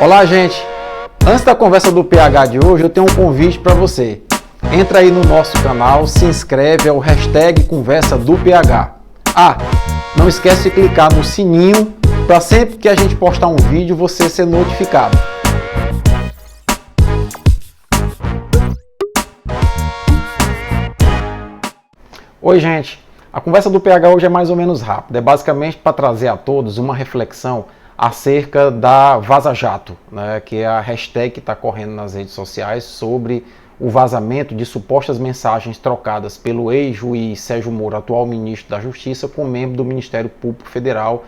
Olá, gente! Antes da conversa do PH de hoje, eu tenho um convite para você. Entra aí no nosso canal, se inscreve, é o hashtag Conversa do PH. Não esquece de clicar no sininho para sempre que a gente postar um vídeo você ser notificado. Oi, gente! A conversa do PH hoje é mais ou menos rápida. É basicamente para trazer a todos uma reflexão acerca da Vaza Jato, né, que é a hashtag que está correndo nas redes sociais sobre o vazamento de supostas mensagens trocadas pelo ex-juiz Sérgio Moro, atual ministro da Justiça, com membro do Ministério Público Federal,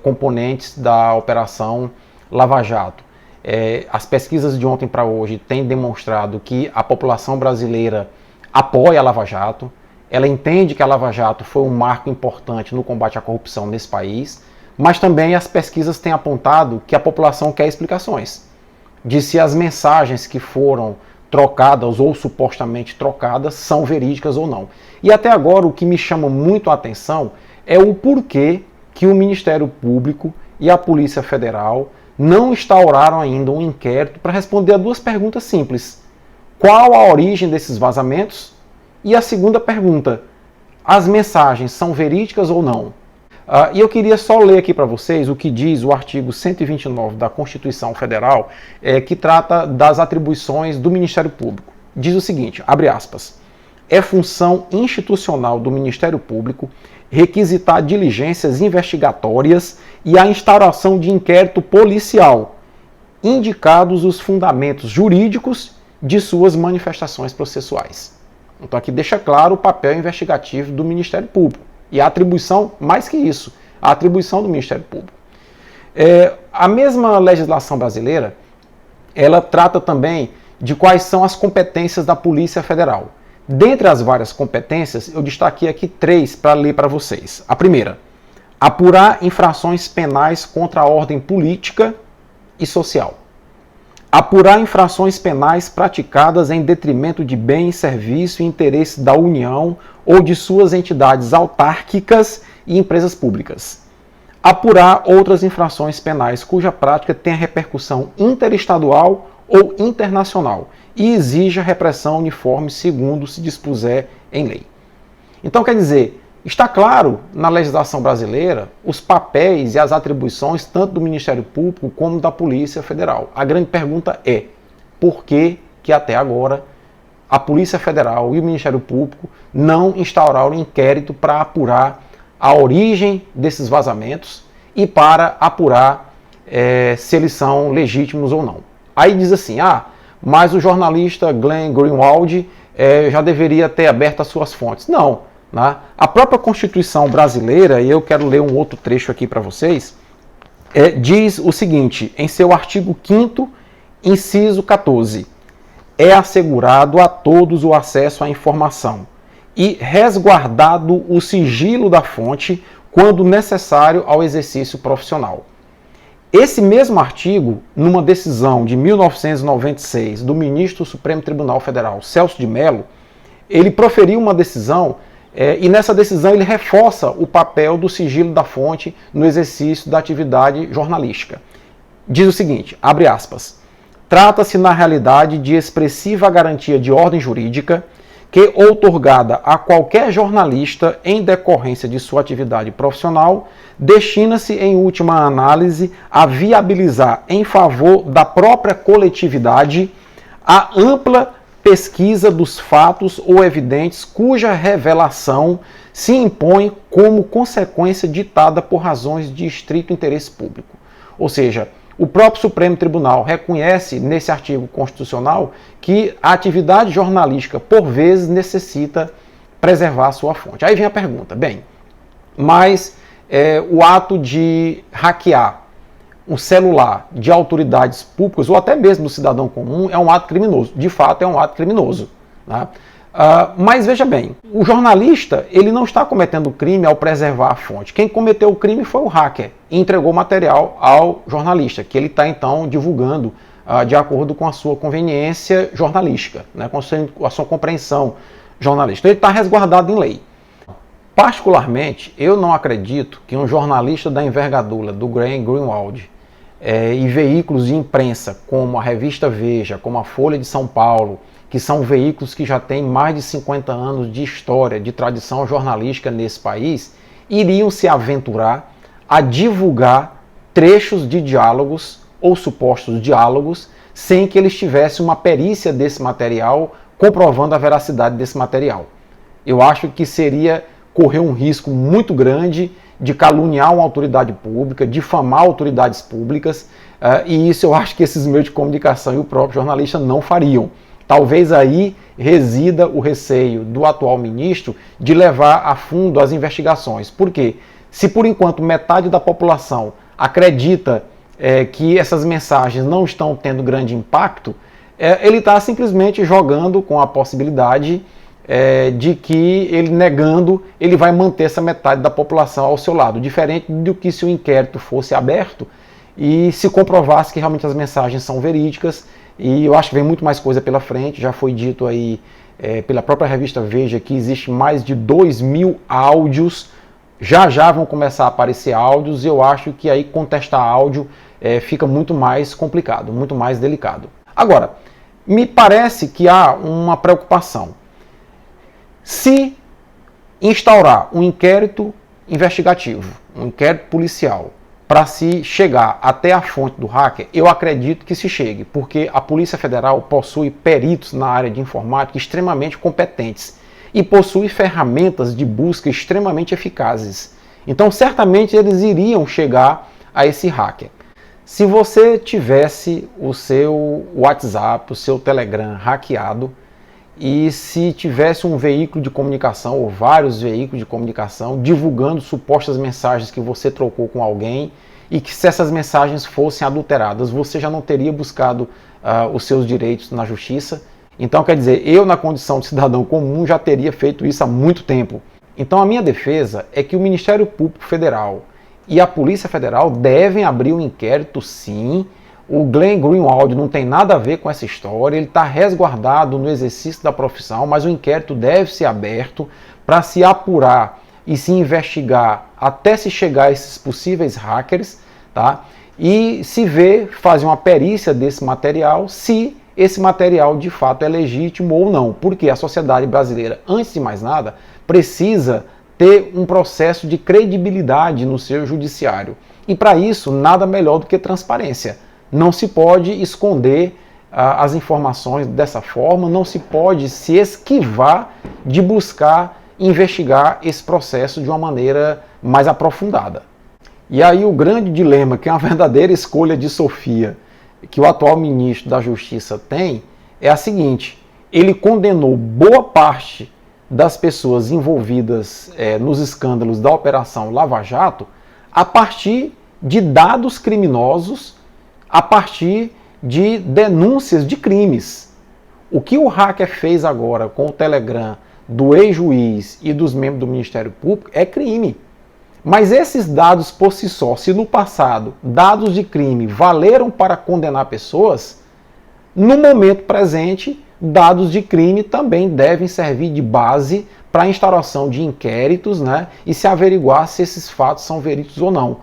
componentes da Operação Lava Jato. As pesquisas de ontem para hoje têm demonstrado que a população brasileira apoia a Lava Jato, ela entende que a Lava Jato foi um marco importante no combate à corrupção nesse país, mas também as pesquisas têm apontado que a população quer explicações de se as mensagens que foram trocadas ou supostamente trocadas são verídicas ou não. E até agora o que me chama muito a atenção é o porquê que o Ministério Público e a Polícia Federal não instauraram ainda um inquérito para responder a duas perguntas simples. Qual a origem desses vazamentos? E a segunda pergunta, as mensagens são verídicas ou não? E eu queria só ler aqui para vocês o que diz o artigo 129 da Constituição Federal, que trata das atribuições do Ministério Público. Diz o seguinte, abre aspas, é função institucional do Ministério Público requisitar diligências investigatórias e a instauração de inquérito policial, indicados os fundamentos jurídicos de suas manifestações processuais. Então aqui deixa claro o papel investigativo do Ministério Público. E a atribuição, mais que isso, a atribuição do Ministério Público. A mesma legislação brasileira, ela trata também de quais são as competências da Polícia Federal. Dentre as várias competências, eu destaquei aqui 3 para ler para vocês. A primeira, apurar infrações penais contra a ordem política e social. Apurar infrações penais praticadas em detrimento de bem e serviço e interesse da União ou de suas entidades autárquicas e empresas públicas. Apurar outras infrações penais cuja prática tenha repercussão interestadual ou internacional e exija repressão uniforme segundo se dispuser em lei. Então, quer dizer, está claro na legislação brasileira os papéis e as atribuições tanto do Ministério Público como da Polícia Federal. A grande pergunta é, por que até agora a Polícia Federal e o Ministério Público não instauraram inquérito para apurar a origem desses vazamentos e para apurar se eles são legítimos ou não. Aí diz assim, mas o jornalista Glenn Greenwald já deveria ter aberto as suas fontes. Não. A própria Constituição brasileira, e eu quero ler um outro trecho aqui para vocês, diz o seguinte, em seu artigo 5º, inciso 14, é assegurado a todos o acesso à informação e resguardado o sigilo da fonte quando necessário ao exercício profissional. Esse mesmo artigo, numa decisão de 1996 do ministro do Supremo Tribunal Federal, Celso de Mello, ele proferiu uma decisão e nessa decisão ele reforça o papel do sigilo da fonte no exercício da atividade jornalística. Diz o seguinte, abre aspas, trata-se na realidade de expressiva garantia de ordem jurídica que, outorgada a qualquer jornalista em decorrência de sua atividade profissional, destina-se em última análise a viabilizar em favor da própria coletividade a ampla pesquisa dos fatos ou evidentes cuja revelação se impõe como consequência ditada por razões de estrito interesse público. Ou seja, o próprio Supremo Tribunal reconhece nesse artigo constitucional que a atividade jornalística, por vezes, necessita preservar sua fonte. Aí vem a pergunta, mas o ato de hackear um celular de autoridades públicas ou até mesmo do cidadão comum é um ato criminoso. De fato, é um ato criminoso. Mas veja bem, o jornalista ele não está cometendo crime ao preservar a fonte. Quem cometeu o crime foi o hacker e entregou o material ao jornalista, que ele está então divulgando de acordo com a sua conveniência jornalística, com a sua compreensão jornalística. Ele está resguardado em lei. Particularmente, eu não acredito que um jornalista da envergadura do Glenn Greenwald e veículos de imprensa, como a revista Veja, como a Folha de São Paulo, que são veículos que já têm mais de 50 anos de história, de tradição jornalística nesse país, iriam se aventurar a divulgar trechos de diálogos ou supostos diálogos sem que eles tivessem uma perícia desse material comprovando a veracidade desse material. Eu acho que seria correr um risco muito grande de caluniar uma autoridade pública, difamar autoridades públicas, e isso eu acho que esses meios de comunicação e o próprio jornalista não fariam. Talvez aí resida o receio do atual ministro de levar a fundo as investigações. Por quê? Se por enquanto metade da população acredita que essas mensagens não estão tendo grande impacto, ele está simplesmente jogando com a possibilidade de que ele negando, ele vai manter essa metade da população ao seu lado, diferente do que se o inquérito fosse aberto e se comprovasse que realmente as mensagens são verídicas. E eu acho que vem muito mais coisa pela frente. Já foi dito aí pela própria revista Veja que existe mais de 2.000 áudios, já vão começar a aparecer áudios, e eu acho que aí contestar áudio fica muito mais complicado, muito mais delicado. Agora, me parece que há uma preocupação. Se instaurar um inquérito investigativo, um inquérito policial, para se chegar até a fonte do hacker, eu acredito que se chegue, porque a Polícia Federal possui peritos na área de informática extremamente competentes e possui ferramentas de busca extremamente eficazes. Então, certamente eles iriam chegar a esse hacker. Se você tivesse o seu WhatsApp, o seu Telegram hackeado, e se tivesse um veículo de comunicação ou vários veículos de comunicação divulgando supostas mensagens que você trocou com alguém, e que se essas mensagens fossem adulteradas, você já não teria buscado os seus direitos na justiça. Então, quer dizer, eu na condição de cidadão comum já teria feito isso há muito tempo. Então a minha defesa é que o Ministério Público Federal e a Polícia Federal devem abrir um inquérito, sim. O Glenn Greenwald não tem nada a ver com essa história, ele está resguardado no exercício da profissão, mas o inquérito deve ser aberto para se apurar e se investigar até se chegar a esses possíveis hackers, tá? E se ver, fazer uma perícia desse material, se esse material de fato é legítimo ou não, porque a sociedade brasileira, antes de mais nada, precisa ter um processo de credibilidade no seu judiciário. E para isso, nada melhor do que transparência. Não se pode esconder as informações dessa forma, não se pode se esquivar de buscar investigar esse processo de uma maneira mais aprofundada. E aí o grande dilema, que é uma verdadeira escolha de Sofia, que o atual ministro da Justiça tem, é a seguinte: ele condenou boa parte das pessoas envolvidas nos escândalos da Operação Lava Jato a partir de dados criminosos, a partir de denúncias de crimes. O que o hacker fez agora com o Telegram do ex-juiz e dos membros do Ministério Público é crime. Mas esses dados por si só, se no passado dados de crime valeram para condenar pessoas, no momento presente, dados de crime também devem servir de base para a instauração de inquéritos, né, e se averiguar se esses fatos são verídicos ou não.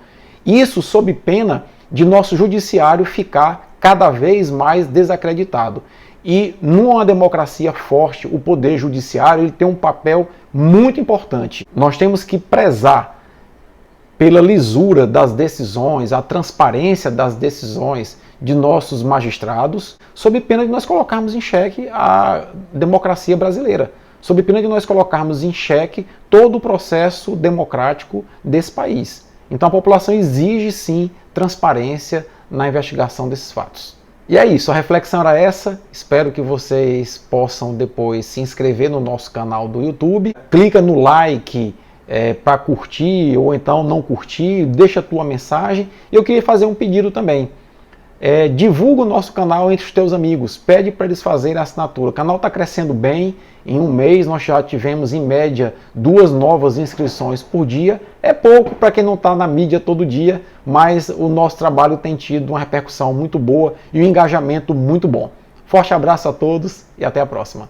Isso sob pena de nosso judiciário ficar cada vez mais desacreditado. E numa democracia forte, o poder judiciário ele tem um papel muito importante. Nós temos que prezar pela lisura das decisões, a transparência das decisões de nossos magistrados, sob pena de nós colocarmos em xeque a democracia brasileira, sob pena de nós colocarmos em xeque todo o processo democrático desse país. Então a população exige sim transparência na investigação desses fatos. E é isso, a reflexão era essa. Espero que vocês possam depois se inscrever no nosso canal do YouTube. Clica no like para curtir ou então não curtir, deixa a tua mensagem. Eu queria fazer um pedido também. Divulga o nosso canal entre os teus amigos, pede para eles fazerem a assinatura. O canal está crescendo bem, em um mês nós já tivemos em média 2 novas inscrições por dia. É pouco para quem não está na mídia todo dia, mas o nosso trabalho tem tido uma repercussão muito boa e um engajamento muito bom. Forte abraço a todos e até a próxima.